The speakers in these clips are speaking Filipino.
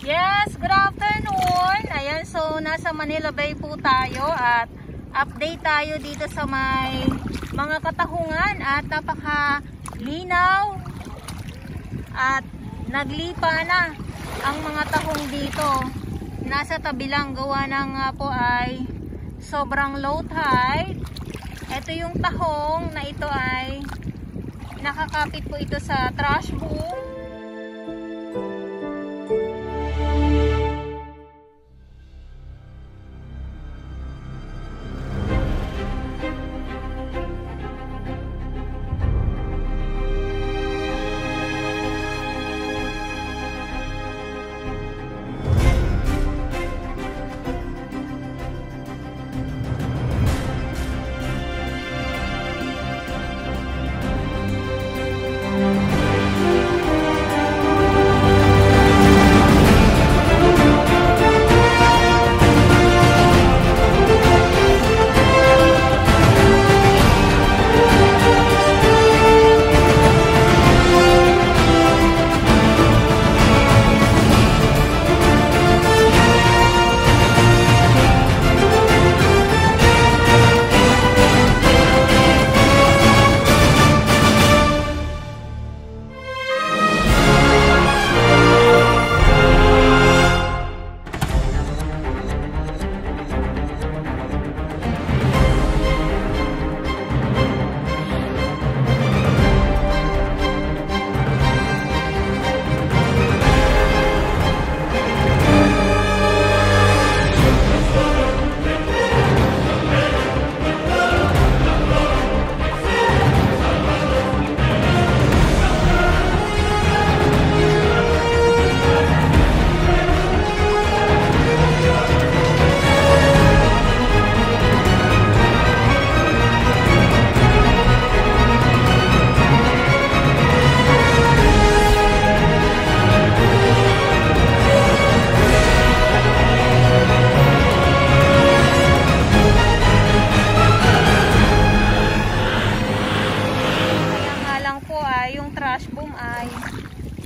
Yes, good afternoon. Ayan, so nasa Manila Bay po tayo at update tayo dito sa may mga katahungan at napakalinaw at naglipa na ang mga tahong dito. Nasa tabi lang, gawa ng po ay sobrang low tide. Ito yung tahong na ito ay nakakapit po ito sa trash boom.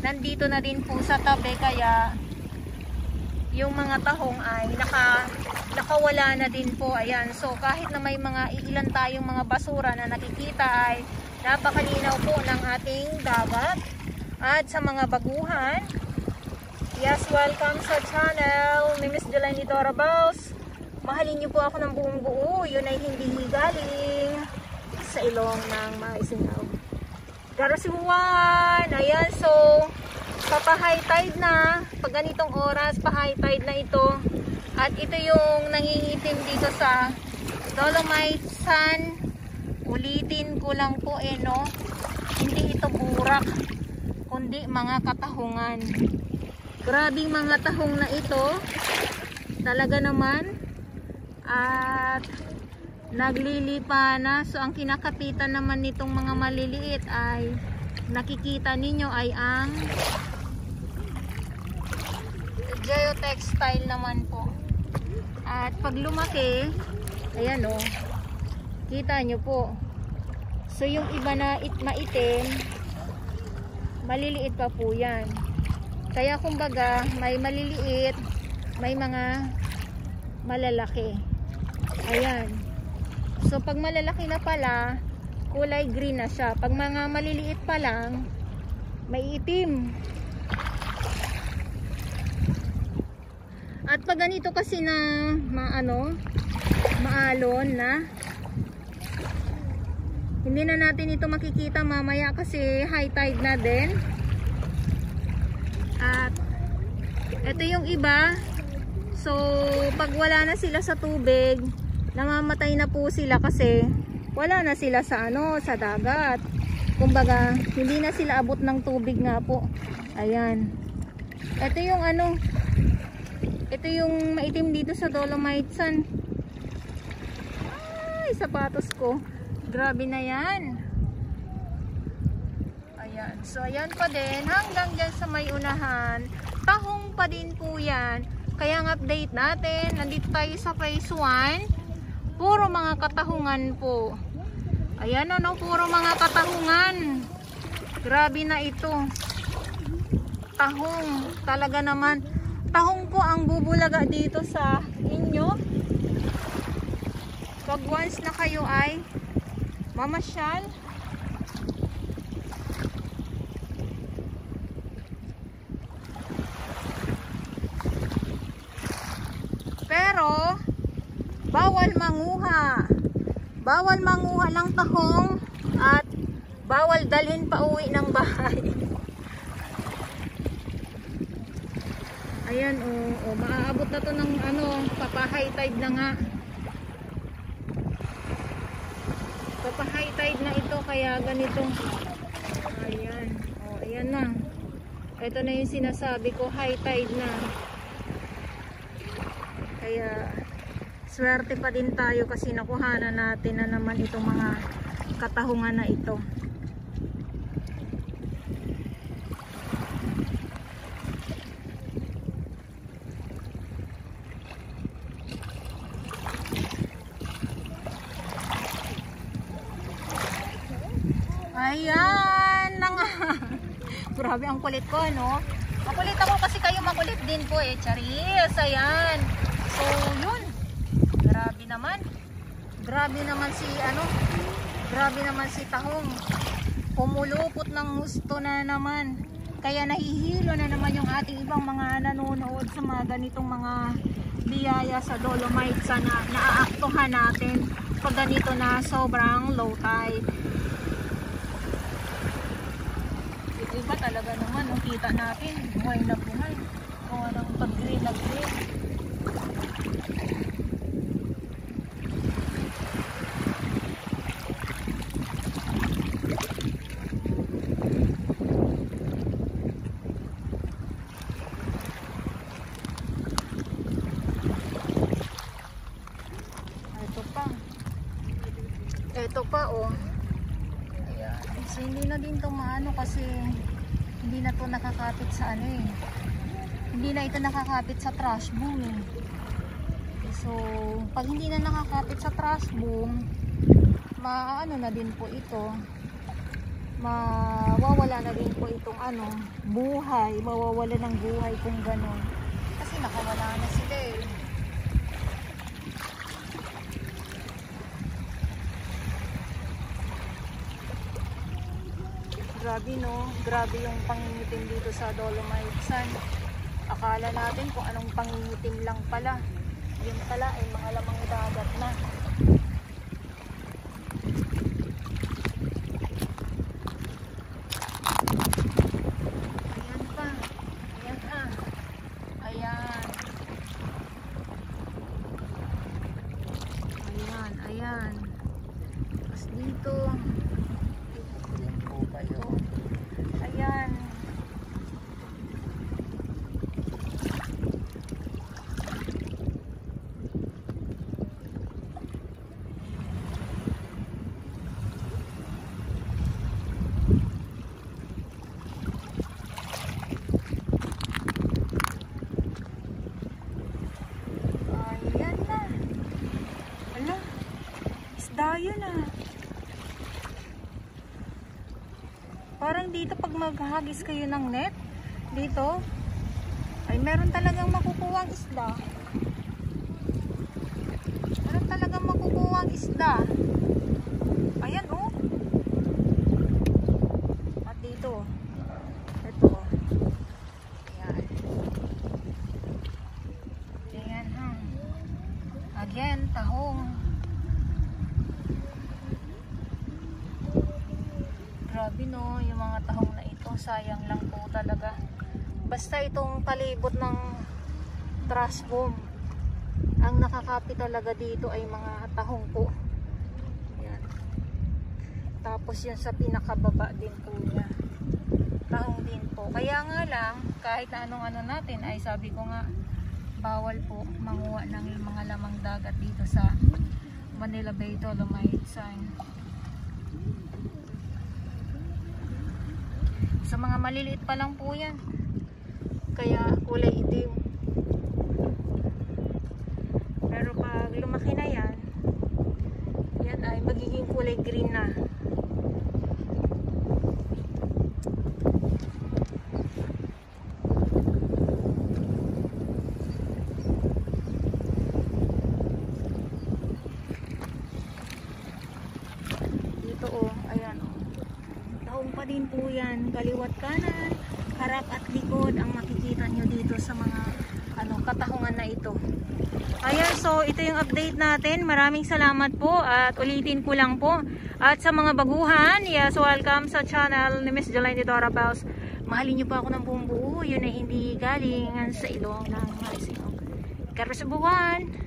Nandito na din po sa tabi, kaya yung mga tahong ay nakawala na din po. Ayan, so kahit na may mga ilan tayong mga basura na nakikita ay napakalinaw po ng ating dagat. At sa mga baguhan, yes, welcome sa channel ni Miss Jelani Dorabaus. Mahalin niyo po ako ng buong buo, yun ay hindi galing sa ilong ng Maisingaw. Karasibuan, ayan, so papa-high tide na, pag ganitong oras pa-high tide na ito, at ito yung nangingitim dito sa Dolomite Sand. Ulitin ko lang po no, hindi ito burak kundi mga katahungan. Grabing mga tahong na ito talaga naman, at naglilipa na. So ang kinakapitan naman nitong mga maliliit ay nakikita ninyo ay ang geotextile naman po. At pag lumaki, ayan o, kita nyo po. So yung iba na maitim, maliliit pa po yan. Kaya kumbaga may maliliit, may mga malalaki. Ayan. So pag malalaki na pala, kulay green na siya. Pag mga maliliit pa lang, may itim. At pag ganito kasi na maalon na, hindi na natin ito makikita mamaya kasi high tide na din. At ito yung iba. So pag wala na sila sa tubig, namamatay na po sila kasi wala na sila sa sa dagat. Kumbaga, hindi na sila abot ng tubig nga po. Ayan. Ito yung ito yung maitim dito sa Dolomite Sand. Ay, sapatos ko. Grabe na yan. Ayan. So, ayan pa din. Hanggang dyan sa may unahan. Tahong pa din po yan. Kaya ang update natin, nandito tayo sa phase 1. Puro mga katahungan po. Ayan puro mga katahungan. Grabe na ito. Tahong. Talaga naman. tahong po ang bubulaga dito sa inyo pag once na kayo ay mamasyal. Pero bawal manguha. Bawal manguha ng tahong at bawal dalhin pa uwi ng bahay. Ayan, maaabot na to ng papa-high tide na nga. Papa-high tide na ito, kaya ganito. Ayan, ayan na. Ito na yung sinasabi ko, high tide na. Kaya swerte pa din tayo kasi nakuhanan natin na naman itong mga katahungan na ito. Ayan na nga. Grabe ang kulit ko, no? Makulit ako kasi kayo makulit din po eh. Charis, ayan. So, yun. Grabe naman. Grabe naman si tahong. Pumulupot ng gusto na naman. Kaya nahihilo na naman yung ating ibang mga nanonood sa mga ganitong mga biyaya sa Dolomites na naaaktuhan natin pag ganito na sobrang low tide. Iba talaga naman, kita natin, buhay na buhay. Kung anong pag-green na green. Ito pa, oh. Ayan. So, hindi na din ito maano kasi hindi na ito nakakapit sa hindi na ito nakakapit sa trash boom eh. So, pag hindi na nakakapit sa trash boom, maano na din po ito, mawawala na din po itong buhay, mawawala ng buhay kung gano'n. Kasi nakawala na sila eh. Grabe, no? Grabe yung pangingitim dito sa Dolomites. Akala natin kung anong pangingitim lang pala. Yun pala ay mga lamang dagat na. Ayan pa. Ayan pa. Ayan. Ayan, ayan. Tapos dito. Ayan. Ayan na. Ala, isda yun ah. Parang dito pag maghahagis kayo ng net, dito, ay meron talagang makukuwang isda. Meron talagang makukuwang isda. Ayan, oh. At dito, ito. Ayan. Ayan, ha. Again, tahong. Grabe, no, yung mga tahong na ito, sayang lang po talaga. Basta itong palibot ng trash boom, ang nakakapit talaga dito ay mga tahong po. Yan. Tapos yun sa pinakababa din po niya, tahong din po. Kaya nga lang, kahit na anong natin, ay sabi ko nga, bawal po manguha ng mga lamang dagat dito sa Manila Bay Dolomites. Sa mga maliliit pa lang po yan, kaya kulay itim. Pero pag lumaki na yan, yan ay magiging kulay green na. lang po yan. Kaliwat kanan, harap at likod ang makikita nyo dito sa mga katahungan na ito. Ayan, so ito yung update natin. Maraming salamat po at ulitin ko lang po. At sa mga baguhan, yes, welcome sa channel ni Miss Jolaine Dora Pels. Mahalin nyo pa ako ng buong buo. Yun ay hindi galing sa ilong ng Marisino. Karpa sa buwan!